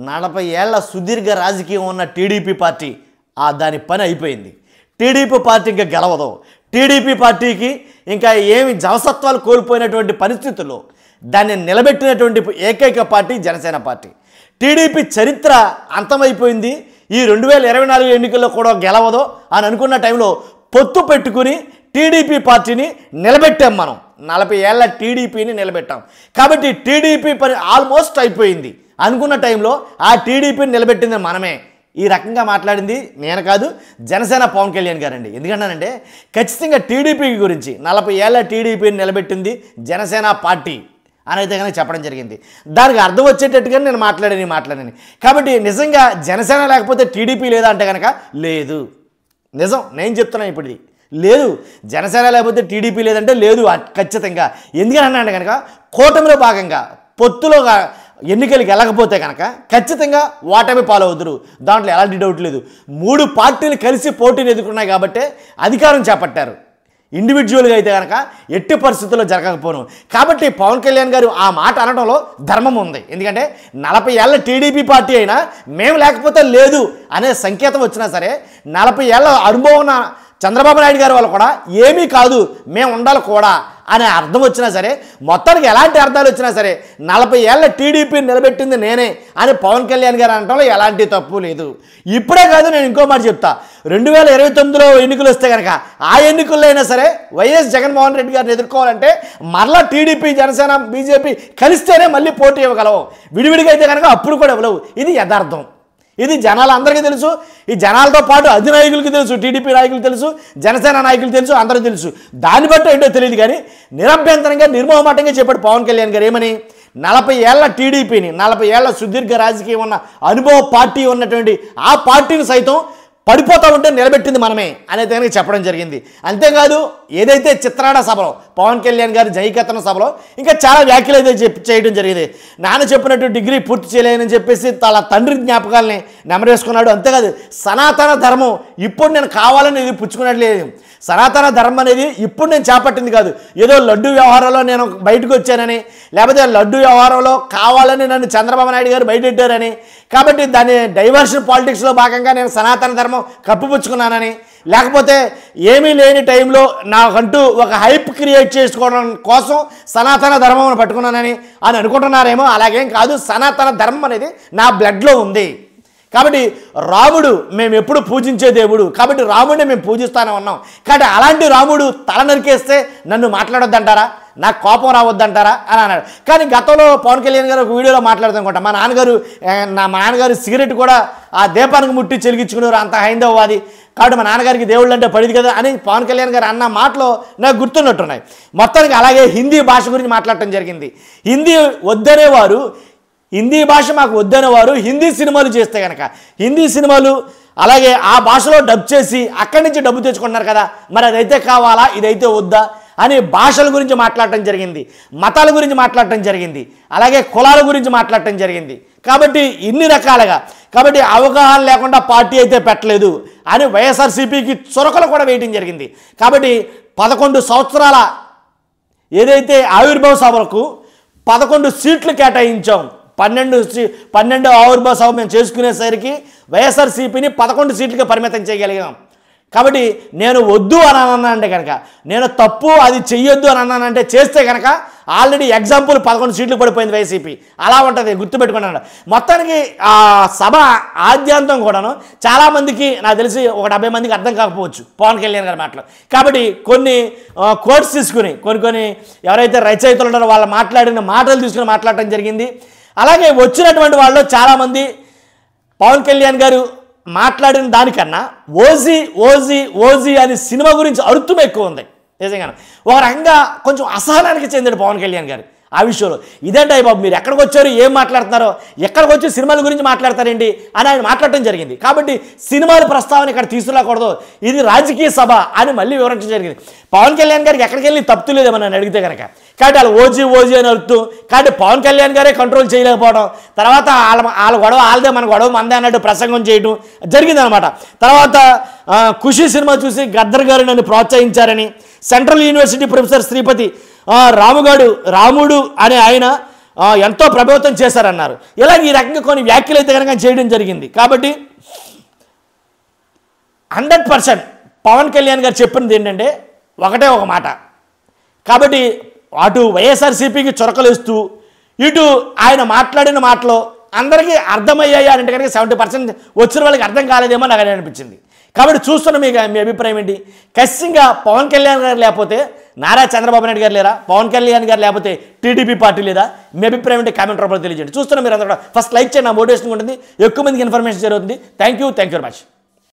40 ఏళ్ల సుదీర్ఘ రాజకీయం ఉన్న టీడీపీ పార్టీ దాని పని అయిపోయింది. టీడీపీ పార్టీ ఇంకా గెలవదు. టీడీపీ పార్టీకి ఇంకా ఏమి జవసత్వాలు కోల్పోయినటువంటి పరిస్థితుల్లో దాన్ని నిలబెట్టినటువంటి ఏకైక పార్టీ జనసేన పార్టీ. టీడీపీ చరిత్ర అంతమైపోయింది. ఈ 2024 ఎన్నికల్లో కూడా గెలవదు అని అనుకున్న టైంలో పొత్తు పెట్టుకుని టీడీపీ పార్టీని నిలబెట్టాం. మనం 40 ఏళ్ల టీడీపీని నిలబెట్టాం. కాబట్టి టీడీపీ పని ఆల్మోస్ట్ అయిపోయింది అనుకున్న టైంలో ఆ టీడీపీని నిలబెట్టింది మనమే. ఈ రకంగా మాట్లాడింది నేను కాదు, జనసేన పవన్ కళ్యాణ్ గారండి. ఎందుకంటానంటే ఖచ్చితంగా టీడీపీ గురించి 40 ఏళ్ల టీడీపీని నిలబెట్టింది జనసేన పార్టీ అని అయితే కనుక చెప్పడం జరిగింది. దానికి అర్థం వచ్చేటట్టుగా నేను మాట్లాడాను. కాబట్టి నిజంగా జనసేన లేకపోతే టీడీపీ లేదా అంటే కనుక లేదు. నిజం నేను చెప్తున్నాను. ఇప్పుడు లేదు, జనసేన లేకపోతే టీడీపీ లేదంటే లేదు ఖచ్చితంగా. ఎందుకని అంటే కనుక కూటమిలో భాగంగా పొత్తులో ఎన్నికలకు వెళ్ళకపోతే కనుక ఖచ్చితంగా ఓటమి పాలవుతురు. దాంట్లో ఎలాంటి డౌట్ లేదు. 3 పార్టీలు కలిసి పోటీని ఎదుర్కొన్నాయి కాబట్టి అధికారం చేపట్టారు. ఇండివిజువల్గా అయితే కనుక ఎట్టి పరిస్థితుల్లో జరగకపోను. కాబట్టి పవన్ కళ్యాణ్ గారు ఆ మాట అనడంలో ధర్మం ఉంది. ఎందుకంటే 40 ఏళ్ల టీడీపీ పార్టీ అయినా మేము లేకపోతే లేదు అనే సంకేతం వచ్చినా సరే 40 ఏళ్ల అనుభవం ఉన్న చంద్రబాబు నాయుడు గారు వాళ్ళు కూడా ఏమీ కాదు మేము ఉండాలి కూడా అనే అర్థం వచ్చినా సరే, మొత్తానికి ఎలాంటి అర్థాలు వచ్చినా సరే 40 ఏళ్ల టీడీపీ నిలబెట్టింది నేనే అని పవన్ కళ్యాణ్ గారు అనడంలో ఎలాంటి తప్పు లేదు. ఇప్పుడే కాదు, నేను ఇంకో మాట చెప్తా. 2029లో ఎన్నికలు వస్తే కనుక ఆ ఎన్నికల్లో అయినా సరే వైఎస్ జగన్మోహన్ రెడ్డి గారిని ఎదుర్కోవాలంటే మరలా టీడీపీ జనసేన బీజేపీ కలిస్తేనే మళ్ళీ పోటీ ఇవ్వగలవు. విడివిడిగా అయితే కనుక అప్పుడు కూడా ఇవ్వలేవు. ఇది యథార్థం. ఇది జనాలందరికీ తెలుసు. ఈ జనాలతో పాటు అధినాయకులకి తెలుసు, టీడీపీ నాయకులు తెలుసు, జనసేన నాయకులు తెలుసు, అందరూ తెలుసు. దాన్ని బట్టి ఏంటో తెలియదు కానీ నిరభ్యంతరంగా నిర్మోహమాటంగా చెప్పాడు పవన్ కళ్యాణ్ గారు. ఏమని? 40 ఏళ్ల టీడీపీని, 40 ఏళ్ల సుదీర్ఘ రాజకీయం ఉన్న అనుభవ పార్టీ ఉన్నటువంటి ఆ పార్టీని సైతం పడిపోతూ ఉంటే నిలబెట్టింది మనమే అనేది కనుక చెప్పడం జరిగింది. అంతేకాదు, ఏదైతే చిత్రాడ సభలో పవన్ కళ్యాణ్ గారి జైకతన సభలో ఇంకా చాలా వ్యాఖ్యలు అయితే చేయడం జరిగింది. నాన్న చెప్పినట్టు డిగ్రీ పూర్తి చేయలేనని చెప్పేసి తన తండ్రి జ్ఞాపకాలని నెమరేసుకున్నాడు. అంతేకాదు, సనాతన ధర్మం ఇప్పుడు నేను కావాలని ఇది పుచ్చుకున్నట్లేదు. సనాతన ధర్మం అనేది ఇప్పుడు నేను చేపట్టింది కాదు. ఏదో లడ్డు వ్యవహారంలో నేను బయటకు వచ్చానని, లేకపోతే లడ్డు వ్యవహారంలో కావాలని నన్ను చంద్రబాబు నాయుడు గారు బయటెట్టారని, కాబట్టి దాన్ని డైవర్షన్ పాలిటిక్స్లో భాగంగా నేను సనాతన ధర్మం కప్పిపుచ్చుకున్నానని, లేకపోతే ఏమీ లేని టైంలో నాకంటూ ఒక హైప్ క్రియేట్ చేసుకోవడం కోసం సనాతన ధర్మం పట్టుకున్నానని అనుకుంటున్నారేమో. అలాగేం కాదు. సనాతన ధర్మం అనేది నా బ్లడ్లో ఉంది. కాబట్టి రాముడు మేము ఎప్పుడు పూజించే దేవుడు, కాబట్టి రాముడిని మేము పూజిస్తానే ఉన్నాం. కాబట్టి అలాంటి రాముడు తల నరికేస్తే నన్ను మాట్లాడొద్దంటారా, నాకు కోపం రావద్దంటారా అని అన్నాడు. కానీ గతంలో పవన్ కళ్యాణ్ గారు ఒక వీడియోలో మాట్లాడుతుంటాం, మా నాన్నగారు సిగరెట్ కూడా ఆ దీపానికి ముట్టి చెలిగించుకునేవారు, అంత హైందవవాది, కాబట్టి మా నాన్నగారికి దేవుళ్ళు అంటే పడిది కదా అని పవన్ కళ్యాణ్ గారు అన్న మాటలో నాకు గుర్తున్నట్టున్నాయి. మొత్తానికి అలాగే హిందీ భాష గురించి మాట్లాడటం జరిగింది. హిందీ భాష మాకు వద్దనేవారు హిందీ సినిమాలు చేస్తే కనుక, హిందీ సినిమాలు అలాగే ఆ భాషలో డబ్ చేసి అక్కడి నుంచి డబ్బు తెచ్చుకుంటున్నారు కదా, మరి అదైతే కావాలా, ఇదైతే వద్దా అని భాషల గురించి మాట్లాడటం జరిగింది, మతాల గురించి మాట్లాడటం జరిగింది, అలాగే కులాల గురించి మాట్లాడటం జరిగింది. కాబట్టి ఇన్ని రకాలుగా, కాబట్టి అవగాహన లేకుండా పార్టీ అయితే పెట్టలేదు అని వైఎస్ఆర్సీపీకి చొరకలు కూడా వేయటం జరిగింది. కాబట్టి 11 సంవత్సరాల ఏదైతే ఆవిర్భావ సభలకు 11 సీట్లు కేటాయించాం. 12 ఆవిర్భావ సభ మేము చేసుకునేసరికి వైఎస్ఆర్సీపీని 11 సీట్లుగా పరిమితం చేయగలిగాం. కాబట్టి నేను వద్దు అని అన్నానంటే కనుక, నేను తప్పు అది చెయ్యొద్దు అని అన్నానంటే చేస్తే కనుక ఆల్రెడీ ఎగ్జాంపుల్ 11 సీట్లు పడిపోయింది వైసీపీ. అలా ఉంటుంది, గుర్తుపెట్టుకున్నాను. మొత్తానికి ఆ సభ ఆద్యాంతం కూడాను చాలామందికి నాకు తెలిసి 70 మందికి అర్థం కాకపోవచ్చు పవన్ కళ్యాణ్ గారి మాటలు. కాబట్టి కొన్ని కోట్స్ తీసుకుని కొన్ని ఎవరైతే రచయితలు ఉన్నారో వాళ్ళు మాట్లాడిన మాటలు తీసుకుని మాట్లాడటం జరిగింది. అలాగే వచ్చినటువంటి వాళ్ళు చాలామంది పవన్ కళ్యాణ్ గారు మాట్లాడిన దానికన్నా ఓజీ అని సినిమా గురించి అరుత్వం ఎక్కువ ఉంది. నిజంగా ఒక రకంగా కొంచెం అసహనానికి చెందాడు పవన్ కళ్యాణ్ గారు ఆ విషయంలో. ఇదేంటే బాబు మీరు ఎక్కడికి వచ్చారు, ఏం మాట్లాడుతున్నారో, ఎక్కడికి వచ్చి సినిమాల గురించి మాట్లాడతారేంటి అని ఆయన మాట్లాడటం జరిగింది. కాబట్టి సినిమాల ప్రస్తావన ఇక్కడ తీసుకురాకూడదు, ఇది రాజకీయ సభ అని మళ్ళీ వివరించడం జరిగింది. పవన్ కళ్యాణ్ గారికి ఎక్కడికి వెళ్ళి తప్పు లేదేమని నన్ను అడిగితే కనుక, కాబట్టి వాళ్ళు ఓజీ అని అడుగుతూ, కాబట్టి పవన్ కళ్యాణ్ గారే కంట్రోల్ చేయలేకపోవడం, తర్వాత వాళ్ళ గొడవ వాళ్ళదే, మన గొడవ మందే అన్నట్టు ప్రసంగం చేయడం జరిగిందనమాట. తర్వాత ఖుషి సినిమా చూసి గద్దర్ గారు నన్ను ప్రోత్సహించారని, సెంట్రల్ యూనివర్సిటీ ప్రొఫెసర్ శ్రీపతి రాముడు అనే ఆయన ఎంతో ప్రభావితం చేశారన్నారు. ఇలాగ ఈ రకంగా కొన్ని వ్యాఖ్యలు అయితే కనుక చేయడం జరిగింది. కాబట్టి 100% పవన్ కళ్యాణ్ గారు చెప్పినది ఏంటంటే ఒకటే ఒక మాట. కాబట్టి అటు వైఎస్ఆర్సీపీకి చొరకలేస్తూ ఇటు ఆయన మాట్లాడిన మాటలో అందరికీ అర్థమయ్యాయి అంటే కనుక 70% వచ్చిన వాళ్ళకి అర్థం కాలేదేమో నాకు అనిపించింది. కాబట్టి చూస్తున్న మీ అభిప్రాయం ఏంటి? ఖచ్చితంగా పవన్ కళ్యాణ్ గారు లేకపోతే నారా చంద్రబాబు నాయుడు గారు లేరా? పవన్ కళ్యాణ్ గారు లేకపోతే టీడీపీ పార్టీ లేదా? మీ అభిప్రాయం ఏంటి కామెంట్ రూపంలో తెలియజేయండి. చూస్తున్న మీరు అందరూ ఫస్ట్ లైక్ చేయండి, నా మోటివేషన్ ఉంటుంది, ఎక్కువ మందికి ఇన్ఫర్మేషన్ జరుగుతుంది. Thank you very much.